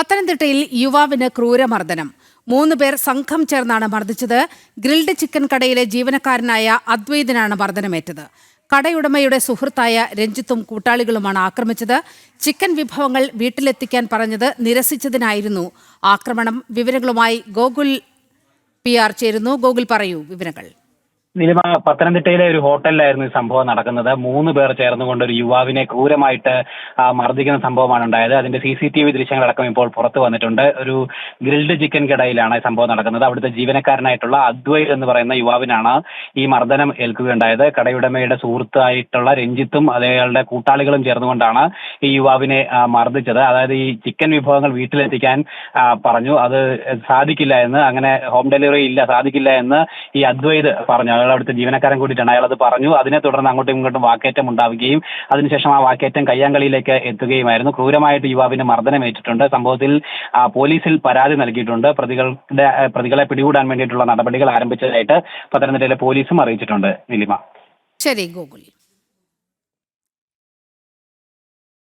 പത്തനംതിട്ടയിൽ യുവാവിന് ക്രൂരമർദ്ദനം. 3 പേർ സംഘം ചേർന്നാണ് മർദ്ദിച്ചത്. ഗ്രിൽഡ് ചിക്കൻ കടയിലെ ജീവനക്കാരനായ അദ്വൈതിനാണ് മർദ്ദനമേറ്റത്. കടയുടമയുടെ സുഹൃത്തായ രഞ്ജിത്തും കൂട്ടാളികളുമാണ് ആക്രമിച്ചത്. ചിക്കൻ വിഭവങ്ങൾ വീട്ടിലെത്തിക്കാൻ പറഞ്ഞത് നിരസിച്ചതിനായിരുന്നു ആക്രമണം. വിവരങ്ങളുമായി ഗോകുൽ PR ചേരുന്നു. ഗോകുൽ, പറയൂ വിവരങ്ങൾ. നിലിമ, പത്തനംതിട്ടയിലെ ഒരു ഹോട്ടലിലായിരുന്നു ഈ സംഭവം നടക്കുന്നത്. 3 പേർ ചേർന്നുകൊണ്ട് ഒരു യുവാവിനെ ക്രൂരമായിട്ട് മർദ്ദിക്കുന്ന സംഭവമാണ് ഉണ്ടായത്. അതിന്റെ CCTV ദൃശ്യങ്ങളടക്കം ഇപ്പോൾ പുറത്തു വന്നിട്ടുണ്ട്. ഒരു ഗ്രിൽഡ് ചിക്കൻ കടയിലാണ് ഈ സംഭവം നടക്കുന്നത്. അവിടുത്തെ ജീവനക്കാരനായിട്ടുള്ള അദ്വൈത് എന്ന് പറയുന്ന യുവാവിനാണ് ഈ മർദ്ദനം ഏൽക്കുകയുണ്ടായത്. കടയുടമയുടെ സുഹൃത്തായിട്ടുള്ള രഞ്ജിത്തും അയാളുടെ കൂട്ടാളികളും ചേർന്നുകൊണ്ടാണ് ഈ യുവാവിനെ മർദ്ദിച്ചത്. അതായത് ഈ ചിക്കൻ വിഭവങ്ങൾ വീട്ടിലെത്തിക്കാൻ പറഞ്ഞു. അത് സാധിക്കില്ല എന്ന്, അങ്ങനെ ഹോം ഡെലിവറി ഇല്ല, സാധിക്കില്ല എന്ന് ഈ അദ്വൈത് പറഞ്ഞു. അയാൾ അവിടുത്തെ ജീവനക്കാരൻ കൂടിയിട്ടാണ്. അയാൾ അത് പറഞ്ഞു. അതിനെ തുടർന്ന് അങ്ങോട്ടും ഇങ്ങോട്ടും വാക്കേറ്റം ഉണ്ടാവുകയും അതിനുശേഷം ആ വാക്കേറ്റം കയ്യാങ്കളിയിലേക്ക് എത്തുകയുമായിരുന്നു. ക്രൂരമായിട്ട് യുവാവിന് മർദ്ദനമേറ്റിട്ടുണ്ട്. സംഭവത്തിൽ പോലീസിൽ പരാതി നൽകിയിട്ടുണ്ട്. പ്രതികളെ പിടികൂടാൻ വേണ്ടിയിട്ടുള്ള നടപടികൾ ആരംഭിച്ചതായിട്ട് പത്തനംതിട്ടയിലെ പോലീസും അറിയിച്ചിട്ടുണ്ട്. നിലിമ. ശരി ഗോകുൽ.